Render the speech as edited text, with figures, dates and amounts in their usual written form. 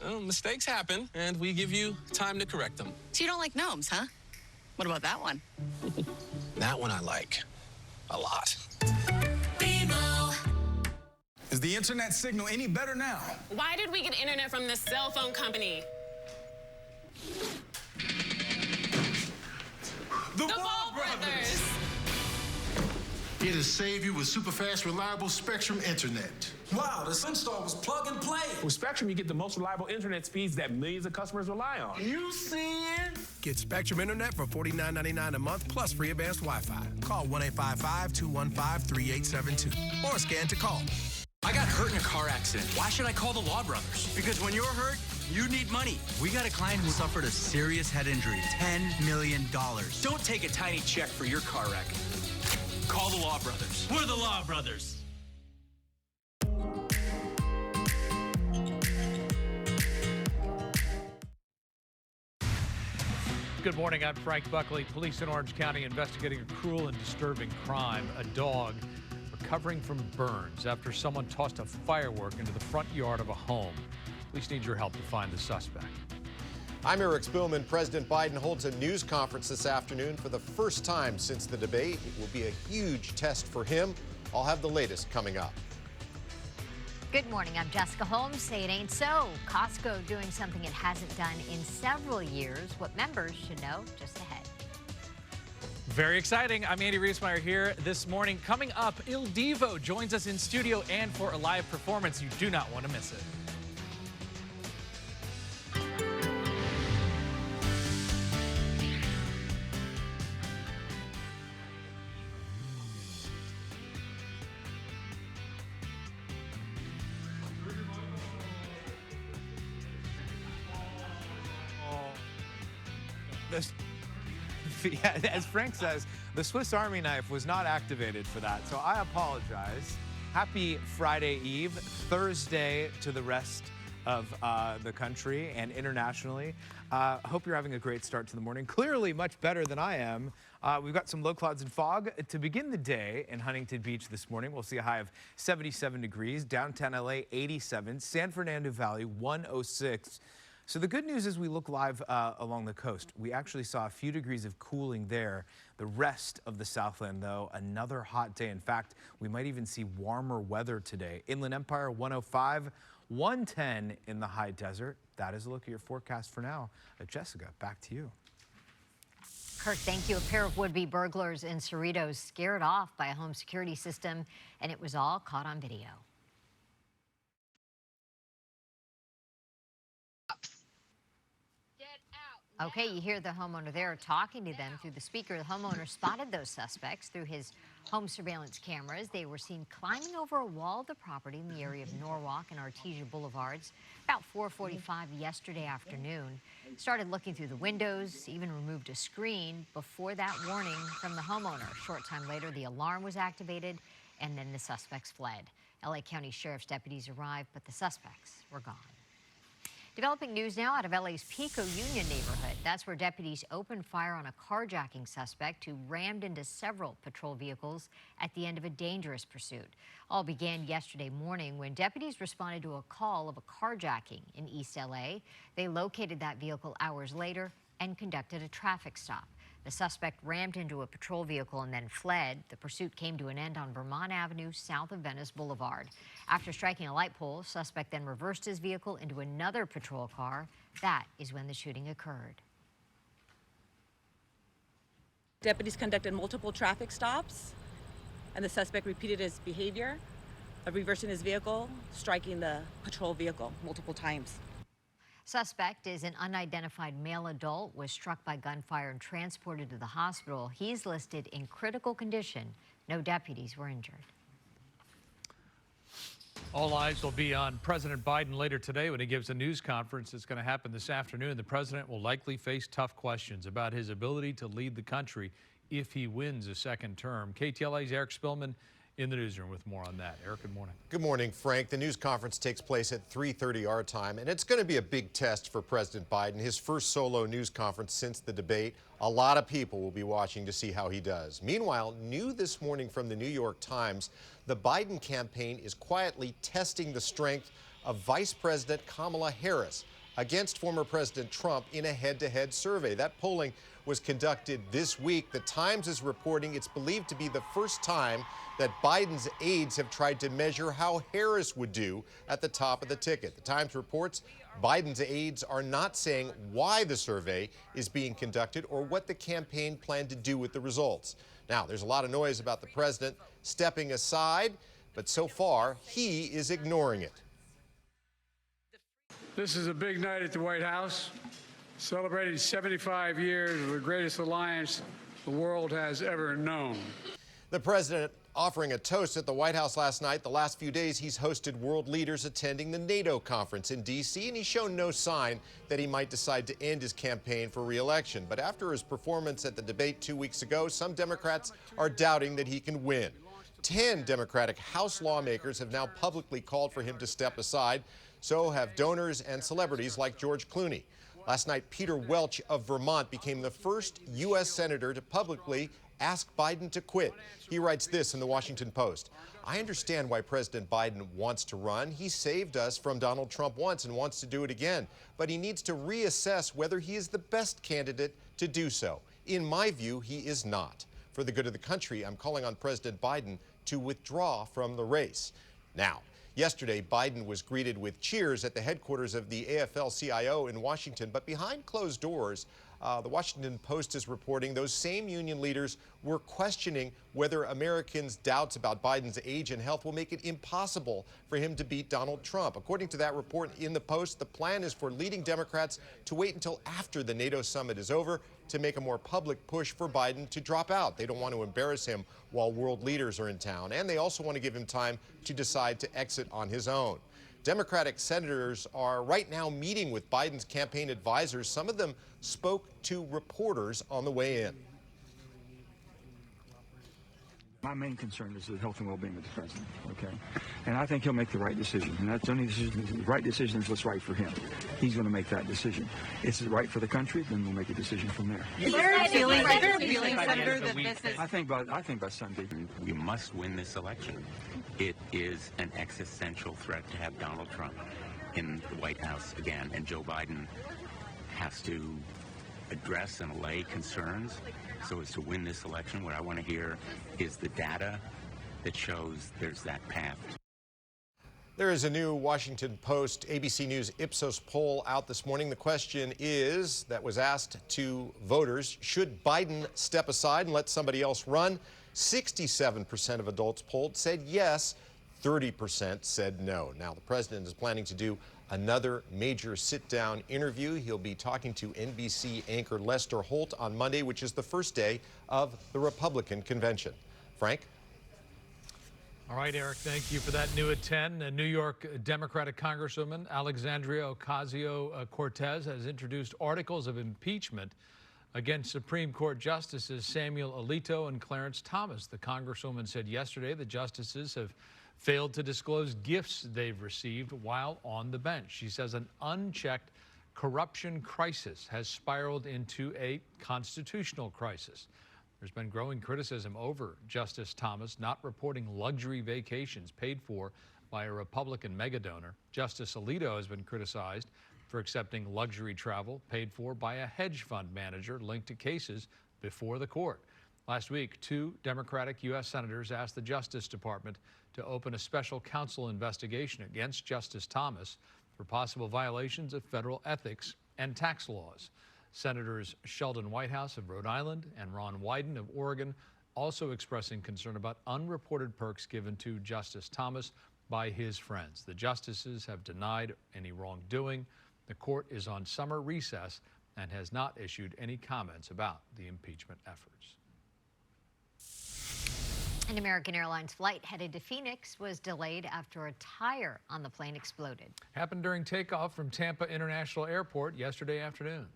Well, mistakes happen, and we give you time to correct them. So you don't like gnomes, huh? What about that one? That one I like a lot. Is the internet signal any better now? Why did we get internet from this cell phone company? The Ball Brothers! Here to save you with super fast, reliable Spectrum internet. Wow, this install was plug and play. With Spectrum, you get the most reliable internet speeds that millions of customers rely on. You see it? Get Spectrum Internet for $49.99 a month plus free advanced Wi-Fi. Call 1-855-215-3872 or scan to call. I got hurt in a car accident. Why should I call the Law Brothers? Because when you're hurt, you need money. We got a client who suffered a serious head injury. $10 million. Don't take a tiny check for your car wreck. Call the Law Brothers. We're the Law Brothers. Good morning, I'm Frank Buckley. Police in Orange County investigating a cruel and disturbing crime. A dog recovering from burns after someone tossed a firework into the front yard of a home. Police need your help to find the suspect. I'm Eric Spillman. President Biden holds a news conference this afternoon for the first time since the debate. It will be a huge test for him. I'll have the latest coming up. Good morning, I'm Jessica Holmes. Say it ain't so. Costco doing something it hasn't done in several years. What members should know just ahead. Very exciting. I'm Andy Reesmeyer here this morning. Coming up, Il Divo joins us in studio and for a live performance. You do not want to miss it. Yeah, as Frank says, the Swiss Army knife was not activated for that, so I apologize. Happy Friday Eve, Thursday to the rest of the country and internationally. Hope you're having a great start to the morning. Clearly much better than I am. We've got some low clouds and fog to begin the day in Huntington Beach this morning. We'll see a high of 77 degrees, downtown LA 87, San Fernando Valley 106. So the good news is we look live along the coast. We actually saw a few degrees of cooling there. The rest of the Southland, though, another hot day. In fact, we might even see warmer weather today. Inland Empire 105, 110 in the high desert. That is a look at your forecast for now. Jessica, back to you. Kurt, thank you. A pair of would-be burglars in Cerritos scared off by a home security system, and it was all caught on video. Okay, you hear the homeowner there talking to them through the speaker. The homeowner spotted those suspects through his home surveillance cameras. They were seen climbing over a wall of the property in the area of Norwalk and Artesia Boulevards about 4:45 yesterday afternoon. Started looking through the windows, even removed a screen before that warning from the homeowner. A short time later, the alarm was activated, and then the suspects fled. LA County Sheriff's deputies arrived, but the suspects were gone. Developing news now out of LA's Pico Union neighborhood. That's where deputies opened fire on a carjacking suspect who rammed into several patrol vehicles at the end of a dangerous pursuit. All began yesterday morning when deputies responded to a call of a carjacking in East LA. They located that vehicle hours later and conducted a traffic stop. The suspect rammed into a patrol vehicle and then fled. The pursuit came to an end on Vermont Avenue, south of Venice Boulevard. After striking a light pole, suspect then reversed his vehicle into another patrol car. That is when the shooting occurred. Deputies conducted multiple traffic stops, and the suspect repeated his behavior of reversing his vehicle, striking the patrol vehicle multiple times. Suspect is an unidentified male adult, was struck by gunfire and transported to the hospital. He's listed in critical condition. No deputies were injured. All eyes will be on President Biden later today when he gives a news conference. It's going to happen this afternoon. The president will likely face tough questions about his ability to lead the country if he wins a second term. KTLA's Eric Spillman in the newsroom with more on that. Eric, good morning. Good morning, Frank. The news conference takes place at 3:30 our time, and it's going to be a big test for President Biden, his first solo news conference since the debate. A lot of people will be watching to see how he does. Meanwhile, new this morning from the New York Times, the Biden campaign is quietly testing the strength of Vice President Kamala Harris against former President Trump in a head-to-head survey. That polling was conducted this week. The Times is reporting it's believed to be the first time that Biden's aides have tried to measure how Harris would do at the top of the ticket. The Times reports Biden's aides are not saying why the survey is being conducted or what the campaign planned to do with the results. Now, there's a lot of noise about the president stepping aside, but so far, he is ignoring it. This is a big night at the White House, celebrating 75 years of the greatest alliance the world has ever known. The president offering a toast at the White House last night. The last few days, he's hosted world leaders attending the NATO conference in D.C., and he's shown no sign that he might decide to end his campaign for re-election. But after his performance at the debate 2 weeks ago, some Democrats are doubting that he can win. 10 Democratic House lawmakers have now publicly called for him to step aside. So have donors and celebrities like George Clooney. Last night, Peter Welch of Vermont became the first U.S. senator to publicly ask Biden to quit. He writes this in the Washington Post. I understand why President Biden wants to run. He saved us from Donald Trump once and wants to do it again. But he needs to reassess whether he is the best candidate to do so. In my view, he is not. For the good of the country, I'm calling on President Biden to withdraw from the race. Now, yesterday, Biden was greeted with cheers at the headquarters of the AFL-CIO in Washington, but behind closed doors, the Washington Post is reporting those same union leaders were questioning whether Americans' doubts about Biden's age and health will make it impossible for him to beat Donald Trump. According to that report in the Post, the plan is for leading Democrats to wait until after the NATO summit is over to make a more public push for Biden to drop out. They don't want to embarrass him while world leaders are in town, and they also want to give him time to decide to exit on his own. Democratic senators are right now meeting with Biden's campaign advisors. Some of them spoke to reporters on the way in. My main concern is the health and well-being of the president, okay? And I think he'll make the right decision. And that's the only decision. The right decision is what's right for him. He's going to make that decision. If it's right for the country, then we'll make a decision from there. Is there a feeling, Senator, that this is... I think by Sunday. We must win this election. It is an existential threat to have Donald Trump in the White House again, and Joe Biden has to address and allay concerns so as to win this election. What I want to hear is the data that shows there's that path. There is a new Washington Post ABC News Ipsos poll out this morning. The question is, that was asked to voters, should Biden step aside and let somebody else run? 67% of adults polled said yes, 30% said no. Now, the president is planning to do another major sit-down interview. He'll be talking to NBC anchor Lester Holt on Monday, which is the first day of the Republican convention. Frank? All right, Eric, thank you for that. New at 10, a New York Democratic Congresswoman Alexandria Ocasio-Cortez has introduced articles of impeachment against Supreme Court Justices Samuel Alito and Clarence Thomas. The Congresswoman said yesterday the justices have failed to disclose gifts they've received while on the bench. She says an unchecked corruption crisis has spiraled into a constitutional crisis. There's been growing criticism over Justice Thomas not reporting luxury vacations paid for by a Republican megadonor. Justice Alito has been criticized for accepting luxury travel paid for by a hedge fund manager linked to cases before the court. Last week, 2 Democratic U.S. senators asked the Justice Department to open a special counsel investigation against Justice Thomas for possible violations of federal ethics and tax laws. Senators Sheldon Whitehouse of Rhode Island and Ron Wyden of Oregon also expressing concern about unreported perks given to Justice Thomas by his friends. The justices have denied any wrongdoing. The court is on summer recess and has not issued any comments about the impeachment efforts. An American Airlines flight headed to Phoenix was delayed after a tire on the plane exploded. Happened during takeoff from Tampa International Airport yesterday afternoon.